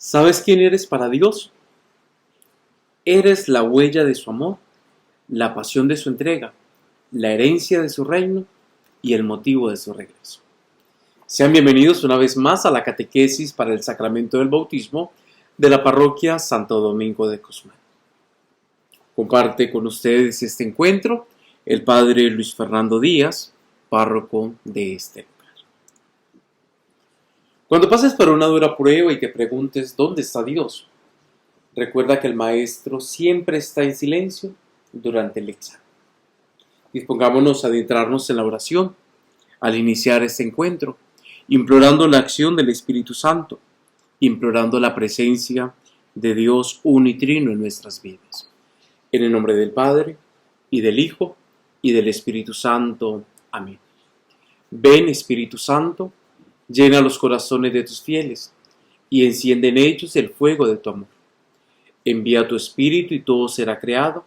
¿Sabes quién eres para Dios? Eres la huella de su amor, la pasión de su entrega, la herencia de su reino y el motivo de su regreso. Sean bienvenidos una vez más a la catequesis para el sacramento del bautismo de la parroquia Santo Domingo de Guzmán. Comparte con ustedes este encuentro el padre Luis Fernando Díaz, párroco de este lugar. Cuando pases por una dura prueba y te preguntes ¿dónde está Dios?, recuerda que el Maestro siempre está en silencio durante el examen. Dispongámonos a adentrarnos en la oración al iniciar este encuentro, implorando la acción del Espíritu Santo, implorando la presencia de Dios uno y trino en nuestras vidas. En el nombre del Padre, y del Hijo, y del Espíritu Santo. Amén. Ven, Espíritu Santo, llena los corazones de tus fieles, y enciende en ellos el fuego de tu amor. Envía tu Espíritu y todo será creado,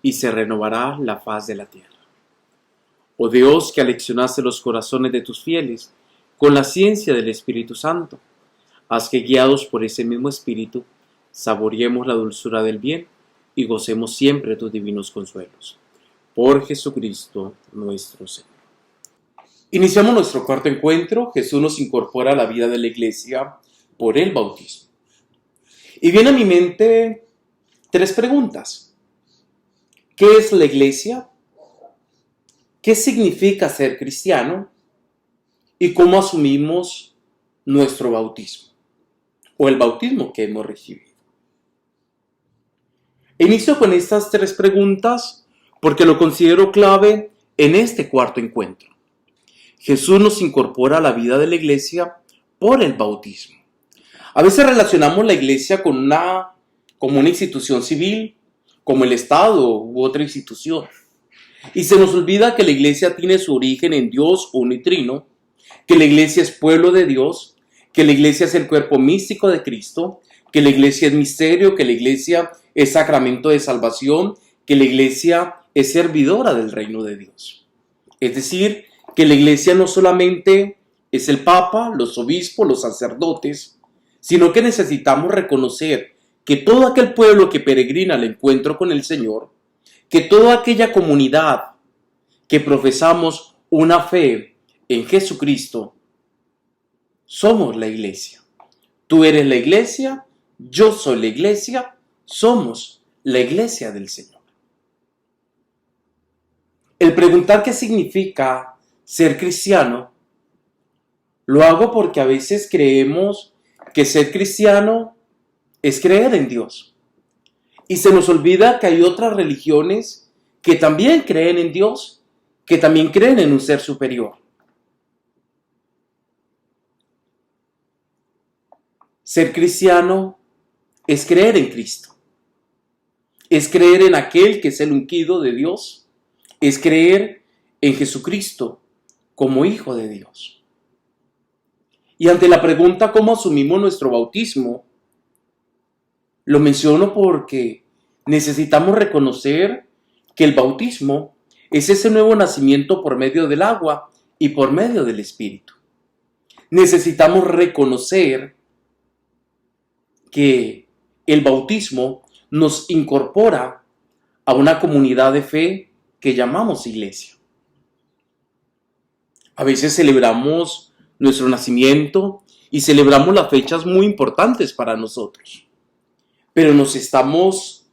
y se renovará la faz de la tierra. Oh Dios, que aleccionaste los corazones de tus fieles con la ciencia del Espíritu Santo, haz que guiados por ese mismo Espíritu, saboreemos la dulzura del bien y gocemos siempre tus divinos consuelos. Por Jesucristo nuestro Señor. Iniciamos nuestro cuarto encuentro. Jesús nos incorpora a la vida de la Iglesia por el bautismo. Y viene a mi mente tres preguntas. ¿Qué es la Iglesia? ¿Qué significa ser cristiano? ¿Y cómo asumimos nuestro bautismo? O el bautismo que hemos recibido. Inicio con estas tres preguntas porque lo considero clave en este cuarto encuentro. Jesús nos incorpora a la vida de la Iglesia por el bautismo. A veces relacionamos la Iglesia como una institución civil, como el Estado u otra institución. Y se nos olvida que la Iglesia tiene su origen en Dios uno y trino, que la Iglesia es pueblo de Dios, que la Iglesia es el cuerpo místico de Cristo, que la Iglesia es misterio, que la Iglesia es sacramento de salvación, que la Iglesia es servidora del reino de Dios. Es decir, que la Iglesia no solamente es el Papa, los obispos, los sacerdotes, sino que necesitamos reconocer que todo aquel pueblo que peregrina al encuentro con el Señor, que toda aquella comunidad que profesamos una fe en Jesucristo, somos la Iglesia. Tú eres la Iglesia, yo soy la Iglesia, somos la Iglesia del Señor. El preguntar qué significa ser cristiano, lo hago porque a veces creemos que ser cristiano es creer en Dios. Y se nos olvida que hay otras religiones que también creen en Dios, que también creen en un ser superior. Ser cristiano es creer en Cristo. Es creer en aquel que es el ungido de Dios. Es creer en Jesucristo como Hijo de Dios. Y ante la pregunta ¿cómo asumimos nuestro bautismo?, lo menciono porque necesitamos reconocer que el bautismo es ese nuevo nacimiento por medio del agua y por medio del Espíritu. Necesitamos reconocer que el bautismo nos incorpora a una comunidad de fe que llamamos iglesia. A veces celebramos nuestro nacimiento y celebramos las fechas muy importantes para nosotros. Pero nos estamos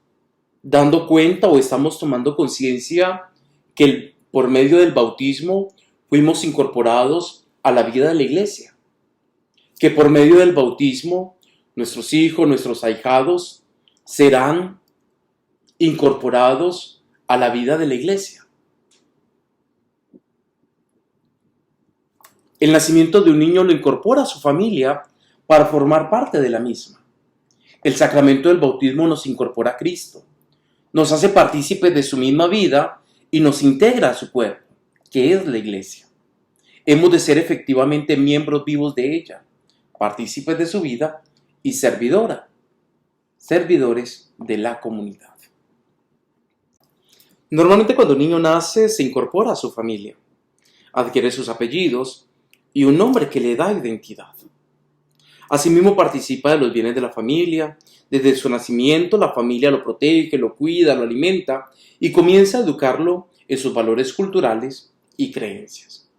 dando cuenta o estamos tomando conciencia que por medio del bautismo fuimos incorporados a la vida de la iglesia. Que por medio del bautismo nuestros hijos, nuestros ahijados serán incorporados a la vida de la iglesia. El nacimiento de un niño lo incorpora a su familia para formar parte de la misma. El sacramento del bautismo nos incorpora a Cristo, nos hace partícipes de su misma vida y nos integra a su cuerpo, que es la iglesia. Hemos de ser efectivamente miembros vivos de ella, partícipes de su vida y servidores de la comunidad. Normalmente cuando un niño nace se incorpora a su familia, adquiere sus apellidos y un nombre que le da identidad. Asimismo participa de los bienes de la familia. Desde su nacimiento la familia lo protege, lo cuida, lo alimenta y comienza a educarlo en sus valores culturales y creencias.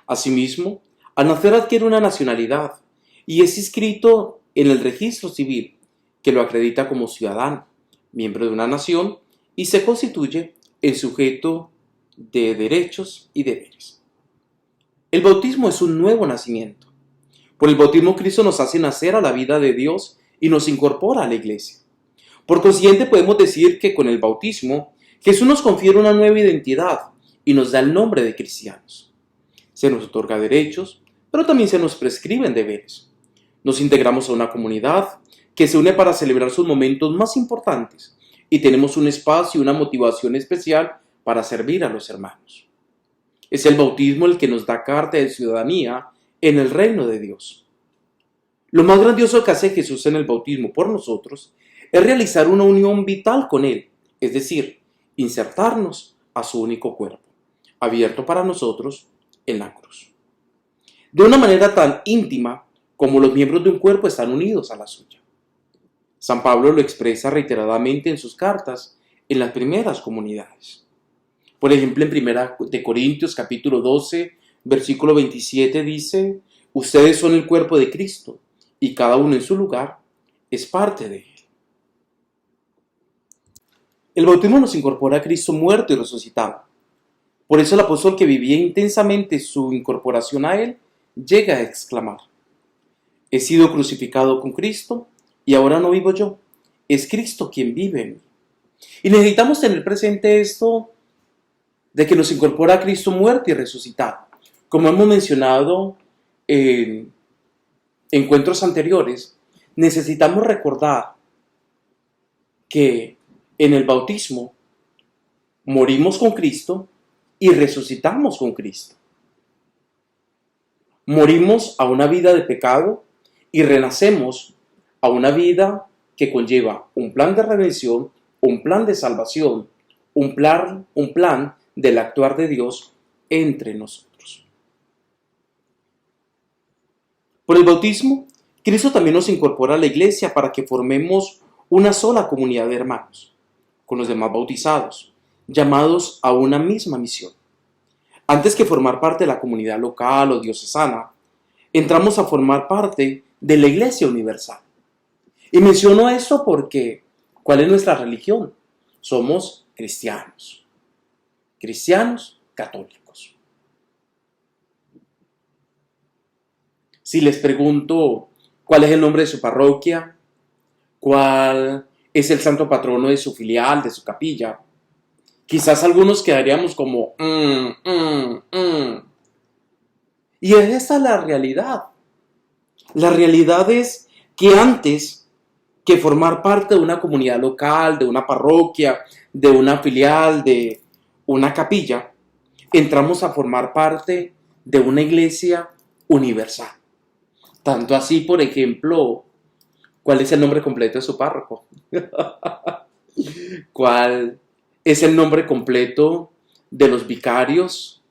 Asimismo, al nacer adquiere una nacionalidad y es inscrito en el registro civil que lo acredita como ciudadano, miembro de una nación y se constituye en sujeto de derechos y deberes. El bautismo es un nuevo nacimiento. Por el bautismo Cristo nos hace nacer a la vida de Dios y nos incorpora a la iglesia. Por consiguiente podemos decir que con el bautismo Jesús nos confiere una nueva identidad y nos da el nombre de cristianos. Se nos otorga derechos, pero también se nos prescriben deberes. Nos integramos a una comunidad que se une para celebrar sus momentos más importantes y tenemos un espacio y una motivación especial para servir a los hermanos. Es el bautismo el que nos da carta de ciudadanía en el reino de Dios. Lo más grandioso que hace Jesús en el bautismo por nosotros es realizar una unión vital con Él, es decir, insertarnos a su único cuerpo, abierto para nosotros en la cruz. De una manera tan íntima como los miembros de un cuerpo están unidos a la suya. San Pablo lo expresa reiteradamente en sus cartas en las primeras comunidades. Por ejemplo, en 1 Corintios capítulo 12, versículo 27 dice: ustedes son el cuerpo de Cristo y cada uno en su lugar es parte de él. El bautismo nos incorpora a Cristo muerto y resucitado. Por eso el apóstol, que vivía intensamente su incorporación a él, llega a exclamar: he sido crucificado con Cristo y ahora no vivo yo, es Cristo quien vive en mí. Y necesitamos tener presente esto de que nos incorpora a Cristo muerto y resucitado. Como hemos mencionado en encuentros anteriores, necesitamos recordar que en el bautismo morimos con Cristo y resucitamos con Cristo. Morimos a una vida de pecado y renacemos a una vida que conlleva un plan de redención, un plan de salvación, un plan del actuar de Dios entre nosotros. Por el bautismo, Cristo también nos incorpora a la iglesia para que formemos una sola comunidad de hermanos, con los demás bautizados, llamados a una misma misión. Antes que formar parte de la comunidad local o diocesana, entramos a formar parte de la Iglesia Universal. Y menciono esto porque, ¿cuál es nuestra religión? Somos cristianos católicos. Si les pregunto cuál es el nombre de su parroquia, cuál es el santo patrono de su filial, de su capilla, quizás algunos quedaríamos como Y es esta la realidad. La realidad es que antes que formar parte de una comunidad local, de una parroquia, de una filial, de una capilla, entramos a formar parte de una iglesia universal. Tanto así, por ejemplo, ¿cuál es el nombre completo de su párroco? ¿Cuál es el nombre completo de los vicarios,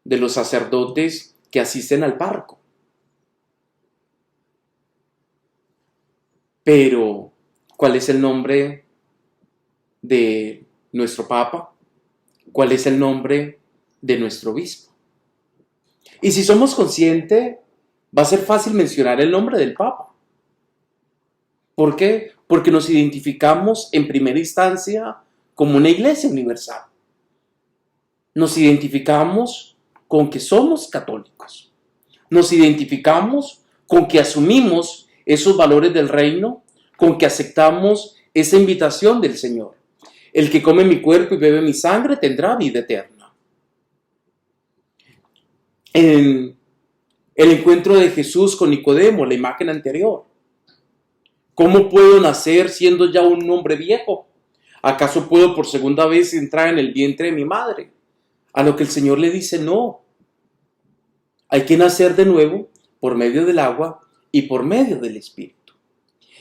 de los sacerdotes que asisten al párroco? Pero, ¿cuál es el nombre de nuestro papa? ¿Cuál es el nombre de nuestro obispo? Y si somos conscientes, va a ser fácil mencionar el nombre del papa. ¿Por qué? Porque nos identificamos en primera instancia como una iglesia universal. Nos identificamos con que somos católicos. Nos identificamos con que asumimos esos valores del reino, con que aceptamos esa invitación del Señor. El que come mi cuerpo y bebe mi sangre tendrá vida eterna. En el encuentro de Jesús con Nicodemo, la imagen anterior. ¿Cómo puedo nacer siendo ya un hombre viejo? ¿Acaso puedo por segunda vez entrar en el vientre de mi madre? A lo que el Señor le dice: no. Hay que nacer de nuevo por medio del agua y por medio del Espíritu.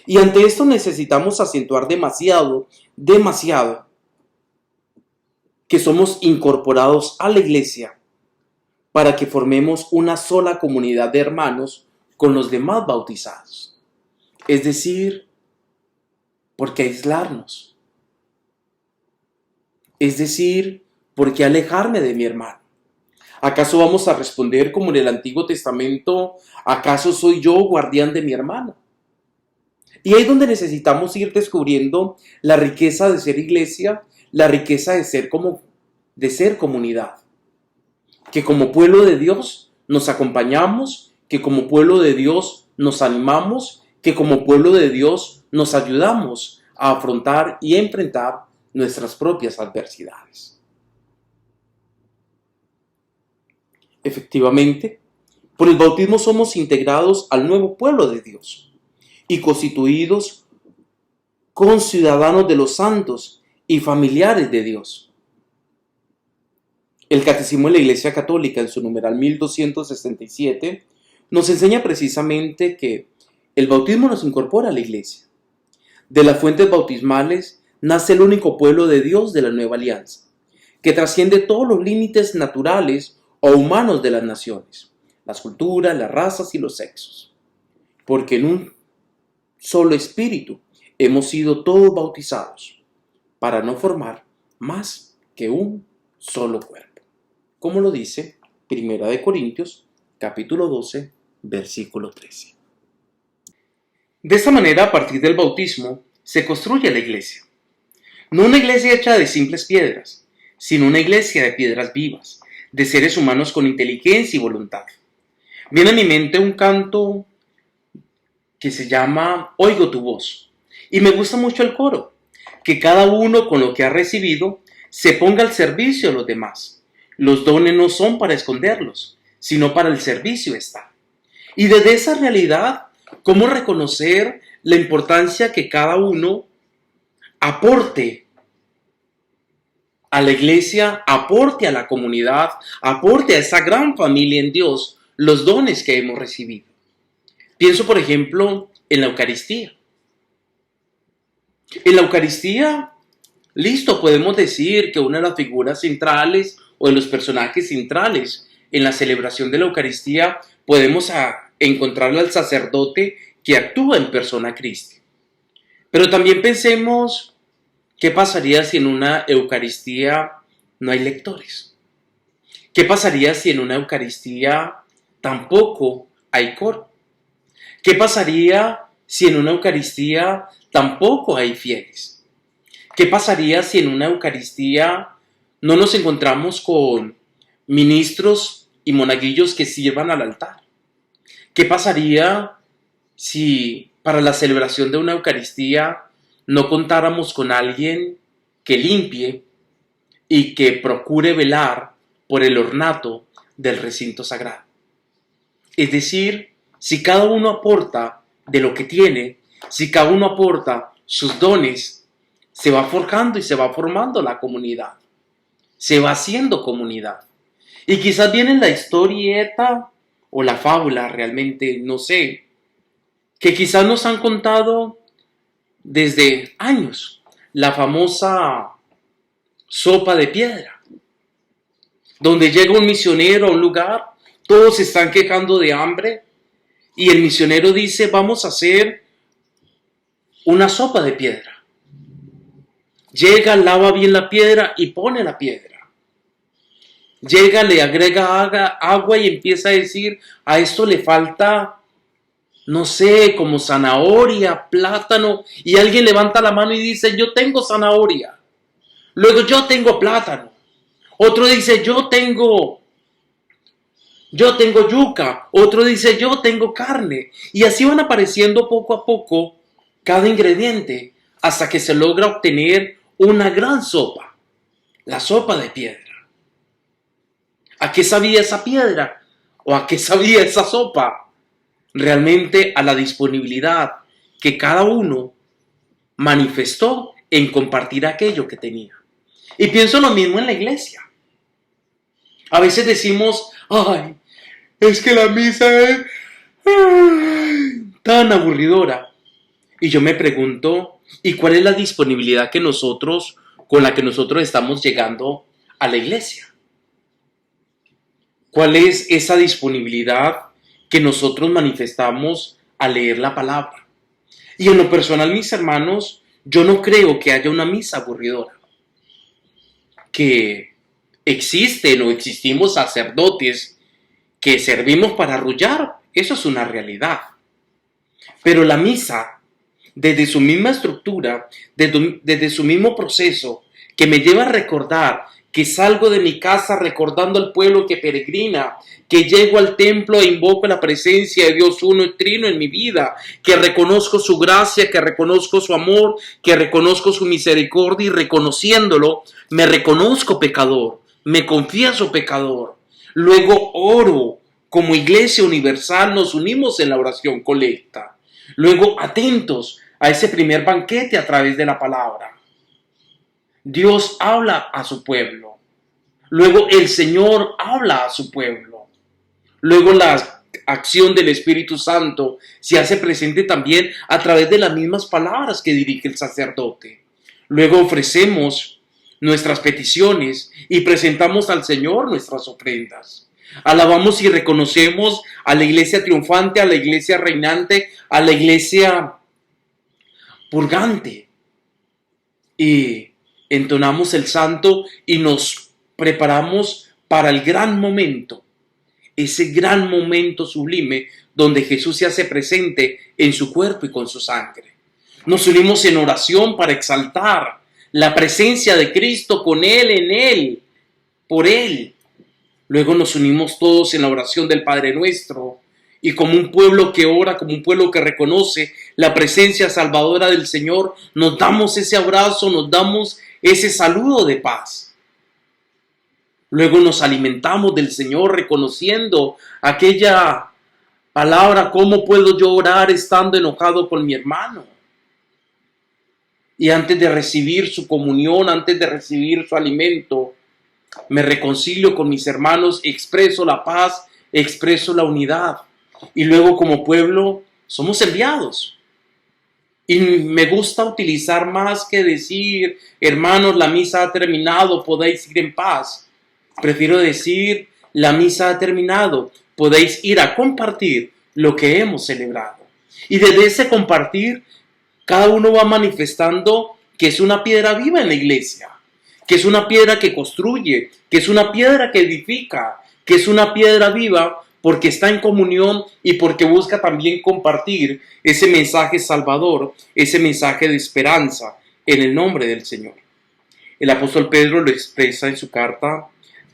Y ante esto necesitamos acentuar demasiado que somos incorporados a la iglesia para que formemos una sola comunidad de hermanos con los demás bautizados. Es decir, ¿por qué aislarnos? Es decir, ¿por qué alejarme de mi hermano? ¿Acaso vamos a responder como en el Antiguo Testamento? ¿Acaso soy yo guardián de mi hermano? Y ahí es donde necesitamos ir descubriendo la riqueza de ser iglesia, la riqueza de ser comunidad. Que como pueblo de Dios nos acompañamos, que como pueblo de Dios nos animamos, que como pueblo de Dios nos ayudamos a afrontar y enfrentar nuestras propias adversidades. Efectivamente, por el bautismo somos integrados al nuevo pueblo de Dios y constituidos conciudadanos de los santos y familiares de Dios. El Catecismo de la Iglesia Católica, en su numeral 1267, nos enseña precisamente que el bautismo nos incorpora a la Iglesia. De las fuentes bautismales nace el único pueblo de Dios de la nueva alianza, que trasciende todos los límites naturales o humanos de las naciones, las culturas, las razas y los sexos. Porque en un solo espíritu hemos sido todos bautizados, para no formar más que un solo cuerpo. Como lo dice 1 Corintios, capítulo 12, versículo 13. De esta manera, a partir del bautismo, se construye la iglesia. No una iglesia hecha de simples piedras, sino una iglesia de piedras vivas, de seres humanos con inteligencia y voluntad. Viene a mi mente un canto que se llama Oigo tu voz, y me gusta mucho el coro, que cada uno con lo que ha recibido se ponga al servicio de los demás. Los dones no son para esconderlos, sino para el servicio están. Y desde esa realidad, ¿cómo reconocer la importancia que cada uno aporte a la iglesia, aporte a la comunidad, aporte a esa gran familia en Dios los dones que hemos recibido? Pienso, por ejemplo, en la Eucaristía. En la Eucaristía, listo, podemos decir que una de las figuras centrales o de los personajes centrales en la celebración de la Eucaristía podemos encontrarle al sacerdote que actúa en persona Christi. Pero también pensemos, ¿qué pasaría si en una Eucaristía no hay lectores? ¿Qué pasaría si en una Eucaristía tampoco hay coro? ¿Qué pasaría si en una Eucaristía tampoco hay fieles? ¿Qué pasaría si en una Eucaristía no nos encontramos con ministros y monaguillos que sirvan al altar? ¿Qué pasaría si para la celebración de una Eucaristía no contáramos con alguien que limpie y que procure velar por el ornato del recinto sagrado? Es decir, si cada uno aporta de lo que tiene, si cada uno aporta sus dones, se va forjando y se va formando la comunidad. Se va haciendo comunidad. Y quizás viene la historieta o la fábula, realmente no sé, que quizás nos han contado desde años. La famosa sopa de piedra, donde llega un misionero a un lugar, todos se están quejando de hambre, y el misionero dice, vamos a hacer una sopa de piedra. Llega, lava bien la piedra y pone la piedra. Llega, le agrega agua y empieza a decir, a esto le falta, no sé, como zanahoria, plátano, y alguien levanta la mano y dice, yo tengo zanahoria. Luego yo tengo plátano. Otro dice, yo tengo yuca, otro dice yo tengo carne, y así van apareciendo poco a poco cada ingrediente hasta que se logra obtener una gran sopa, la sopa de piedra. ¿A qué sabía esa piedra? ¿O a qué sabía esa sopa? Realmente a la disponibilidad que cada uno manifestó en compartir aquello que tenía. Y pienso lo mismo en la iglesia. A veces decimos, ay, es que la misa es tan aburridora. Y yo me pregunto, ¿y cuál es la disponibilidad con la que nosotros estamos llegando a la iglesia? ¿Cuál es esa disponibilidad que nosotros manifestamos al leer la palabra. Y en lo personal, mis hermanos, yo no creo que haya una misa aburridora. Que existen o existimos sacerdotes que servimos para arrullar, eso es una realidad. Pero la misa, desde su misma estructura, desde su mismo proceso, que me lleva a recordar que salgo de mi casa recordando al pueblo que peregrina, que llego al templo e invoco la presencia de Dios uno y trino en mi vida, que reconozco su gracia, que reconozco su amor, que reconozco su misericordia y reconociéndolo, me reconozco pecador, me confieso pecador. Luego oro, como Iglesia Universal nos unimos en la oración colecta. Luego atentos a ese primer banquete a través de la palabra. Dios habla a su pueblo. Luego el Señor habla a su pueblo. Luego la acción del Espíritu Santo se hace presente también a través de las mismas palabras que dirige el sacerdote. Luego ofrecemos nuestras peticiones y presentamos al Señor nuestras ofrendas. Alabamos y reconocemos a la iglesia triunfante, a la iglesia reinante, a la iglesia purgante. Y entonamos el santo y nos preparamos para el gran momento, ese gran momento sublime donde Jesús se hace presente en su cuerpo y con su sangre. Nos unimos en oración para exaltar la presencia de Cristo con Él, en Él, por Él. Luego nos unimos todos en la oración del Padre Nuestro y como un pueblo que ora, como un pueblo que reconoce la presencia salvadora del Señor, nos damos ese abrazo, nos damos ese saludo de paz. Luego nos alimentamos del Señor reconociendo aquella palabra, ¿cómo puedo yo orar estando enojado con mi hermano? Y antes de recibir su comunión, antes de recibir su alimento, me reconcilio con mis hermanos, expreso la paz, expreso la unidad. Y luego como pueblo somos enviados. Y me gusta utilizar más que decir, hermanos, la misa ha terminado, podéis ir en paz. Prefiero decir, la misa ha terminado, podéis ir a compartir lo que hemos celebrado. Y desde ese compartir, cada uno va manifestando que es una piedra viva en la iglesia, que es una piedra que construye, que es una piedra que edifica, que es una piedra viva porque está en comunión y porque busca también compartir ese mensaje salvador, ese mensaje de esperanza en el nombre del Señor. El apóstol Pedro lo expresa en su carta: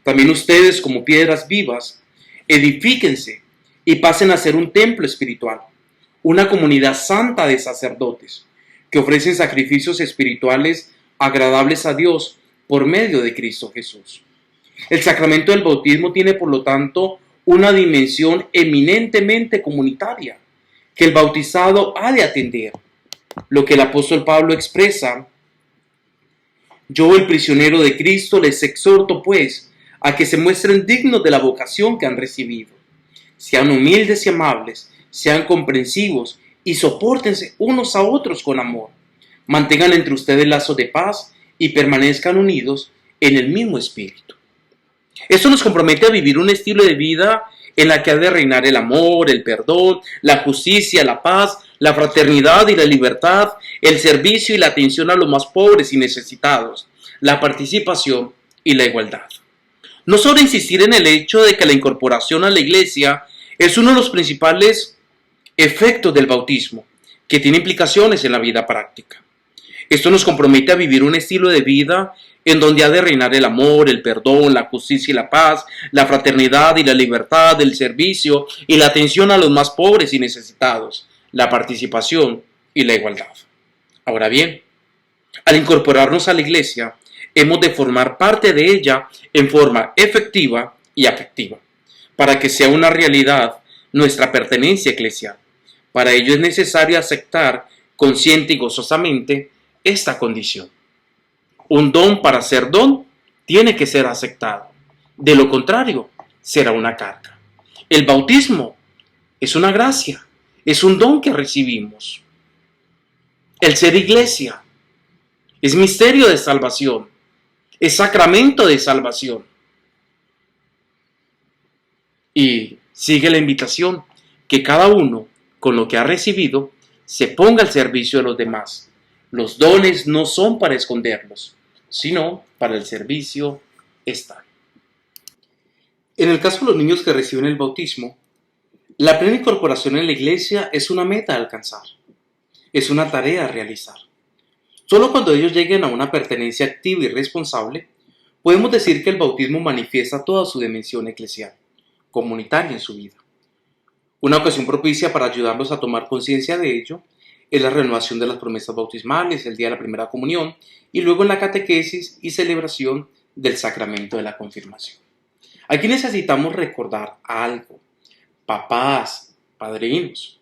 también ustedes como piedras vivas, edifíquense y pasen a ser un templo espiritual, una comunidad santa de sacerdotes que ofrecen sacrificios espirituales agradables a Dios por medio de Cristo Jesús. El sacramento del bautismo tiene, por lo tanto, una dimensión eminentemente comunitaria que el bautizado ha de atender. Lo que el apóstol Pablo expresa: yo, el prisionero de Cristo, les exhorto, pues, a que se muestren dignos de la vocación que han recibido. Sean humildes y amables, sean comprensivos y sopórtense unos a otros con amor. Mantengan entre ustedes lazos de paz y permanezcan unidos en el mismo espíritu. Esto nos compromete a vivir un estilo de vida en la que ha de reinar el amor, el perdón, la justicia, la paz, la fraternidad y la libertad, el servicio y la atención a los más pobres y necesitados, la participación y la igualdad. No solo insistir en el hecho de que la incorporación a la iglesia es uno de los principales efectos del bautismo, que tiene implicaciones en la vida práctica. Esto nos compromete a vivir un estilo de vida en donde ha de reinar el amor, el perdón, la justicia y la paz, la fraternidad y la libertad, el servicio y la atención a los más pobres y necesitados, la participación y la igualdad. Ahora bien, al incorporarnos a la iglesia, hemos de formar parte de ella en forma efectiva y afectiva, para que sea una realidad nuestra pertenencia eclesial. Para ello es necesario aceptar consciente y gozosamente esta condición. Un don para ser don tiene que ser aceptado. De lo contrario, será una carga. El bautismo es una gracia, es un don que recibimos. El ser iglesia es misterio de salvación, es sacramento de salvación. Y sigue la invitación: que cada uno, con lo que ha recibido, se ponga al servicio de los demás. Los dones no son para esconderlos, sino para el servicio están. En el caso de los niños que reciben el bautismo, la plena incorporación en la iglesia es una meta a alcanzar, es una tarea a realizar. Solo cuando ellos lleguen a una pertenencia activa y responsable, podemos decir que el bautismo manifiesta toda su dimensión eclesial, comunitaria en su vida. Una ocasión propicia para ayudarlos a tomar conciencia de ello es la renovación de las promesas bautismales, el día de la primera comunión y luego en la catequesis y celebración del sacramento de la confirmación. Aquí necesitamos recordar algo, papás, padrinos,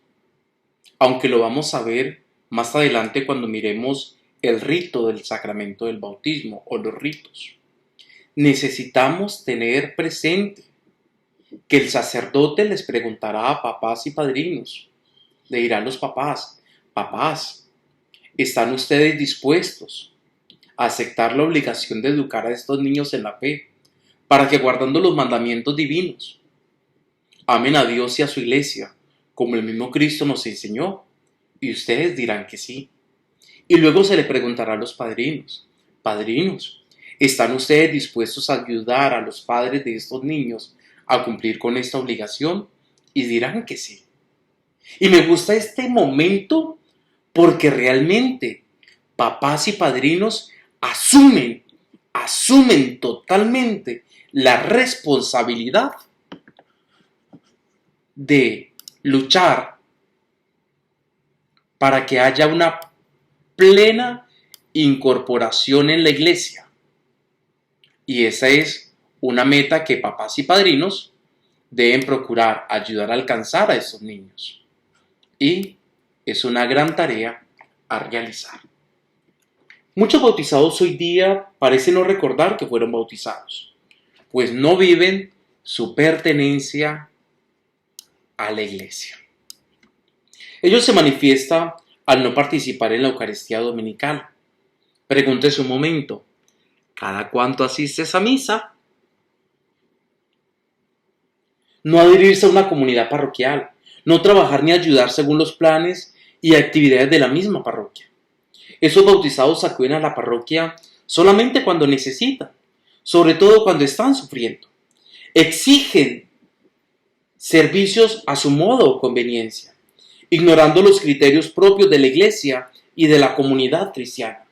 aunque lo vamos a ver más adelante cuando miremos el rito del sacramento del bautismo o los ritos. Necesitamos tener presente que el sacerdote les preguntará a papás y padrinos, le dirá a los papás, papás, ¿están ustedes dispuestos a aceptar la obligación de educar a estos niños en la fe, para que guardando los mandamientos divinos, amen a Dios y a su iglesia, como el mismo Cristo nos enseñó? Y ustedes dirán que sí. Y luego se le preguntará a los padrinos, padrinos, ¿están ustedes dispuestos a ayudar a los padres de estos niños a cumplir con esta obligación? Y dirán que sí. Y me gusta este momento porque realmente papás y padrinos asumen totalmente la responsabilidad de luchar para que haya una plena incorporación en la iglesia. Y esa es una meta que papás y padrinos deben procurar ayudar a alcanzar a esos niños. Y es una gran tarea a realizar. Muchos bautizados hoy día parecen no recordar que fueron bautizados, pues no viven su pertenencia a la iglesia. Ello se manifiesta al no participar en la Eucaristía Dominical. Pregúntese un momento, ¿cada cuánto asistes a misa? No adherirse a una comunidad parroquial, no trabajar ni ayudar según los planes y actividades de la misma parroquia. Esos bautizados acuden a la parroquia solamente cuando necesitan, sobre todo cuando están sufriendo. Exigen servicios a su modo o conveniencia, ignorando los criterios propios de la iglesia y de la comunidad cristiana.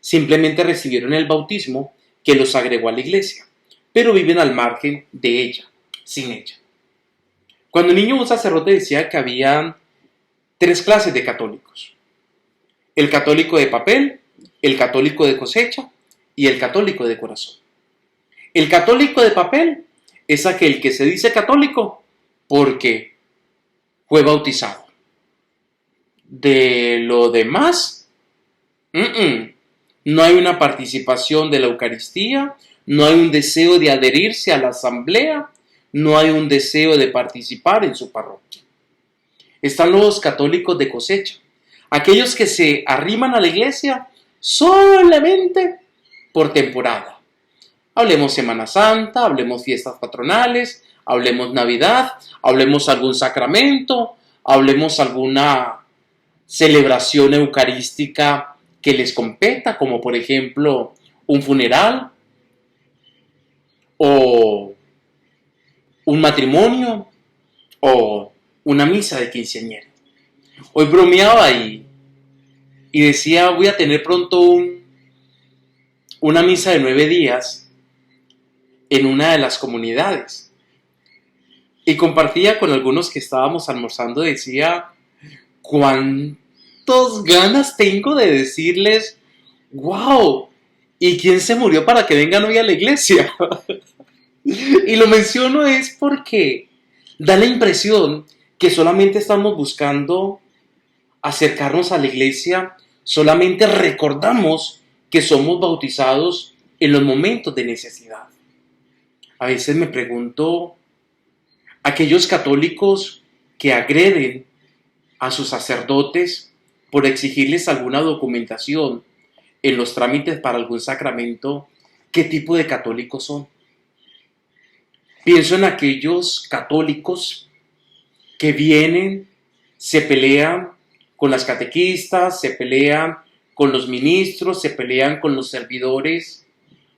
Simplemente recibieron el bautismo que los agregó a la iglesia, pero viven al margen de ella, sin ella. Cuando niño, un sacerdote decía que había 3 clases de católicos: el católico de papel, el católico de cosecha y el católico de corazón. El católico de papel es aquel que se dice católico porque fue bautizado. De lo demás, no hay una participación de la Eucaristía, no hay un deseo de adherirse a la asamblea, no hay un deseo de participar en su parroquia. Están los católicos de cosecha, aquellos que se arriman a la iglesia solamente por temporada. Hablemos Semana Santa, hablemos fiestas patronales, hablemos Navidad, hablemos algún sacramento, hablemos alguna celebración eucarística que les competa, como por ejemplo un funeral o un matrimonio o una misa de quinceañera. Hoy bromeaba y decía, voy a tener pronto una misa de 9 días en una de las comunidades. Y compartía con algunos que estábamos almorzando, decía, cuántas ganas tengo de decirles, wow, ¿y quién se murió para que vengan hoy a la iglesia? Y lo menciono es porque da la impresión que solamente estamos buscando acercarnos a la iglesia, solamente recordamos que somos bautizados en los momentos de necesidad. A veces me pregunto, aquellos católicos que agreden a sus sacerdotes por exigirles alguna documentación en los trámites para algún sacramento, ¿qué tipo de católicos son? Pienso en aquellos católicos que vienen, se pelean con las catequistas, se pelean con los ministros, se pelean con los servidores,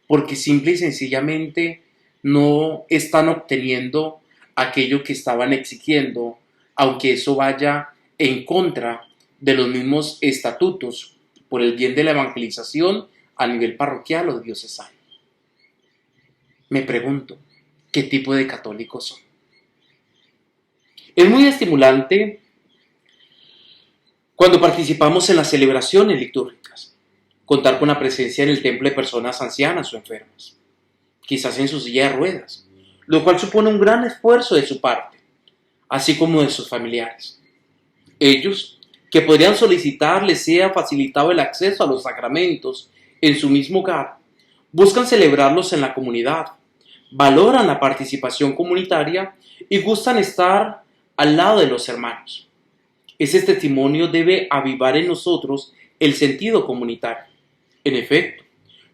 porque simple y sencillamente no están obteniendo aquello que estaban exigiendo, aunque eso vaya en contra de los mismos estatutos por el bien de la evangelización a nivel parroquial o diocesano. Me pregunto, ¿qué tipo de católicos son? Es muy estimulante cuando participamos en las celebraciones litúrgicas, contar con la presencia en el templo de personas ancianas o enfermas, quizás en su silla de ruedas, lo cual supone un gran esfuerzo de su parte, así como de sus familiares. Ellos, que podrían solicitar les sea facilitado el acceso a los sacramentos en su mismo hogar, buscan celebrarlos en la comunidad, valoran la participación comunitaria y gustan estar al lado de los hermanos. Ese testimonio debe avivar en nosotros el sentido comunitario. En efecto,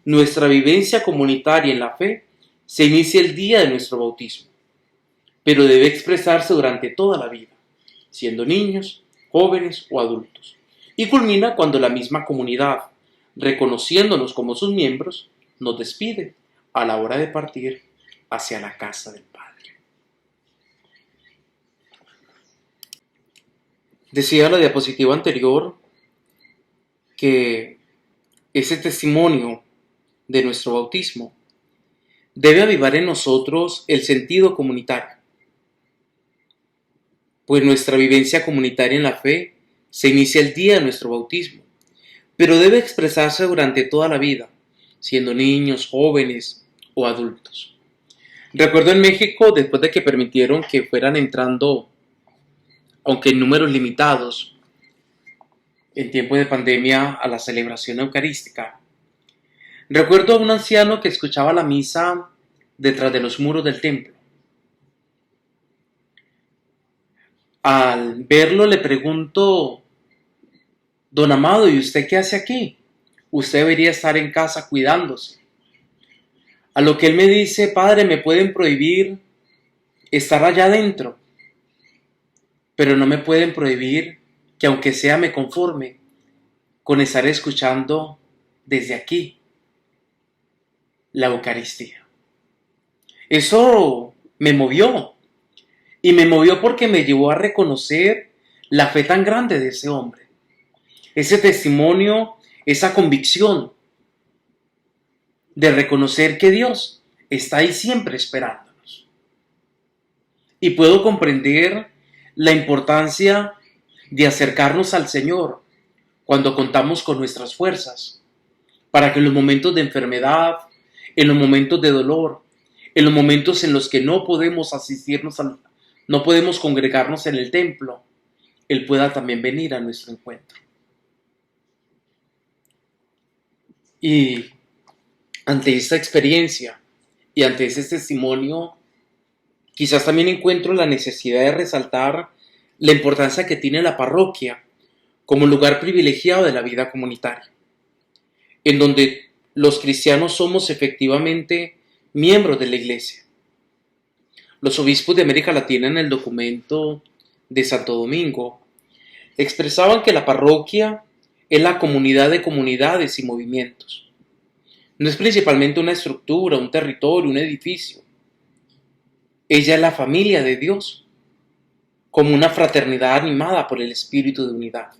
nuestra vivencia comunitaria en la fe se inicia el día de nuestro bautismo, pero debe expresarse durante toda la vida, siendo niños, jóvenes o adultos, y culmina cuando la misma comunidad, reconociéndonos como sus miembros, nos despide a la hora de partir hacia la casa del Padre. Decía la diapositiva anterior que ese testimonio de nuestro bautismo debe avivar en nosotros el sentido comunitario, pues nuestra vivencia comunitaria en la fe se inicia el día de nuestro bautismo, pero debe expresarse durante toda la vida, siendo niños, jóvenes o adultos. Recuerdo en México, después de que permitieron que fueran entrando, aunque en números limitados, en tiempo de pandemia, a la celebración eucarística, recuerdo a un anciano que escuchaba la misa detrás de los muros del templo. Al verlo le pregunto: don Amado, ¿y usted qué hace aquí? Usted debería estar en casa cuidándose. A lo que él me dice: padre, me pueden prohibir estar allá adentro, pero no me pueden prohibir que aunque sea me conforme con estar escuchando desde aquí la Eucaristía. Eso me movió, y me movió porque me llevó a reconocer la fe tan grande de ese hombre, ese testimonio, esa convicción de reconocer que Dios está ahí siempre esperándonos. Y puedo comprender la importancia de acercarnos al Señor cuando contamos con nuestras fuerzas, para que en los momentos de enfermedad, en los momentos de dolor, en los momentos en los que no podemos no podemos congregarnos en el templo, Él pueda también venir a nuestro encuentro. Y ante esta experiencia y ante ese testimonio, quizás también encuentro la necesidad de resaltar la importancia que tiene la parroquia como lugar privilegiado de la vida comunitaria, en donde los cristianos somos efectivamente miembros de la Iglesia. Los obispos de América Latina, en el documento de Santo Domingo, expresaban que la parroquia es la comunidad de comunidades y movimientos. No es principalmente una estructura, un territorio, un edificio. Ella es la familia de Dios, como una fraternidad animada por el espíritu de unidad.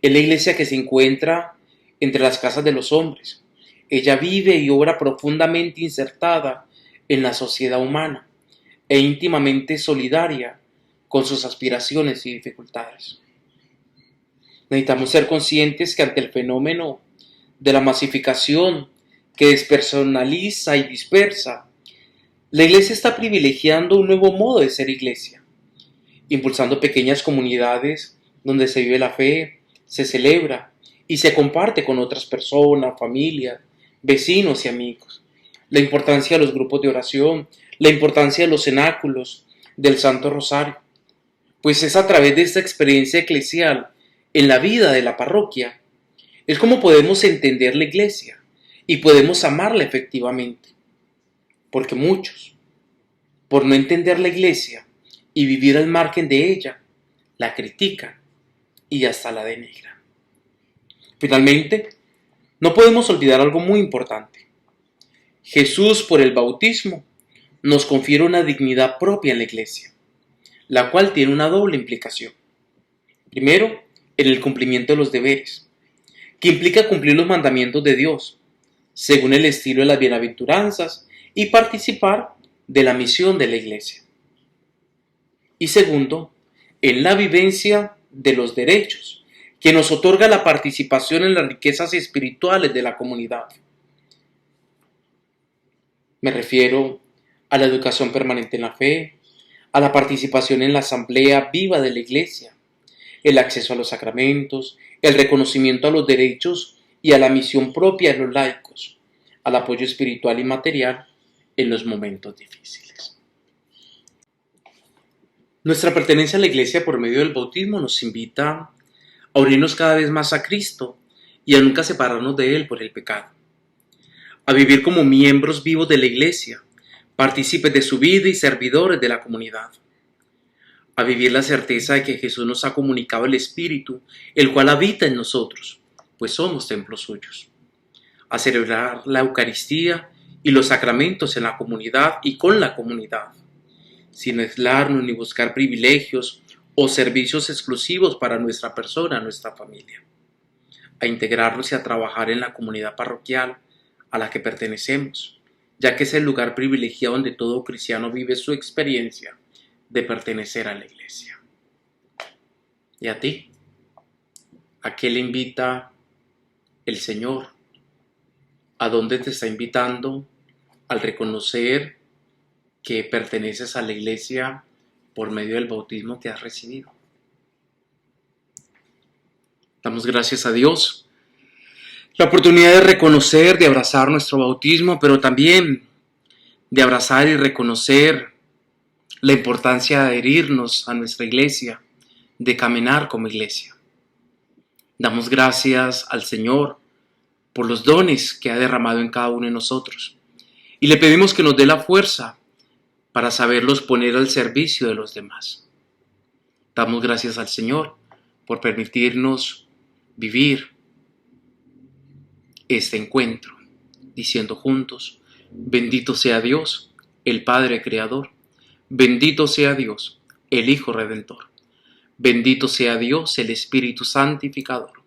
Es la iglesia que se encuentra entre las casas de los hombres. Ella vive y obra profundamente insertada en la sociedad humana e íntimamente solidaria con sus aspiraciones y dificultades. Necesitamos ser conscientes que ante el fenómeno de la masificación que despersonaliza y dispersa, la iglesia está privilegiando un nuevo modo de ser iglesia, impulsando pequeñas comunidades donde se vive la fe, se celebra y se comparte con otras personas, familias, vecinos y amigos. La importancia de los grupos de oración, la importancia de los cenáculos, del Santo Rosario, pues es a través de esta experiencia eclesial en la vida de la parroquia, es como podemos entender la iglesia y podemos amarla efectivamente. Porque muchos, por no entender la iglesia y vivir al margen de ella, la critican y hasta la denigran. Finalmente, no podemos olvidar algo muy importante. Jesús, por el bautismo, nos confiere una dignidad propia en la Iglesia, la cual tiene una doble implicación. Primero, en el cumplimiento de los deberes, que implica cumplir los mandamientos de Dios, según el estilo de las bienaventuranzas, y participar de la misión de la Iglesia. Y segundo, en la vivencia de los derechos, que nos otorga la participación en las riquezas espirituales de la comunidad. Me refiero a la educación permanente en la fe, a la participación en la asamblea viva de la Iglesia, el acceso a los sacramentos, el reconocimiento a los derechos y a la misión propia de los laicos, al apoyo espiritual y material en los momentos difíciles. Nuestra pertenencia a la Iglesia por medio del bautismo nos invita a unirnos cada vez más a Cristo y a nunca separarnos de Él por el pecado, a vivir como miembros vivos de la Iglesia, partícipes de su vida y servidores de la comunidad, a vivir la certeza de que Jesús nos ha comunicado el Espíritu, el cual habita en nosotros, pues somos templos suyos, a celebrar la Eucaristía y los sacramentos en la comunidad y con la comunidad, sin aislarnos ni buscar privilegios o servicios exclusivos para nuestra persona, nuestra familia, a integrarnos y a trabajar en la comunidad parroquial a la que pertenecemos, ya que es el lugar privilegiado donde todo cristiano vive su experiencia de pertenecer a la Iglesia. ¿Y a ti? ¿A qué le invita el Señor? ¿A dónde te está invitando al reconocer que perteneces a la Iglesia por medio del bautismo que has recibido? Damos gracias a Dios la oportunidad de reconocer, de abrazar nuestro bautismo, pero también de abrazar y reconocer la importancia de adherirnos a nuestra Iglesia, de caminar como Iglesia. Damos gracias al Señor por los dones que ha derramado en cada uno de nosotros y le pedimos que nos dé la fuerza para saberlos poner al servicio de los demás. Damos gracias al Señor por permitirnos vivir este encuentro, diciendo juntos: bendito sea Dios, el Padre Creador, bendito sea Dios, el Hijo Redentor, bendito sea Dios, el Espíritu Santificador,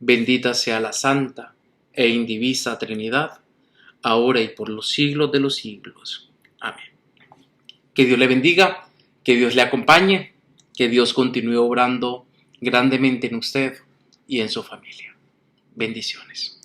bendita sea la Santa e Indivisa Trinidad, ahora y por los siglos de los siglos. Amén. Que Dios le bendiga, que Dios le acompañe, que Dios continúe obrando grandemente en usted y en su familia. Bendiciones.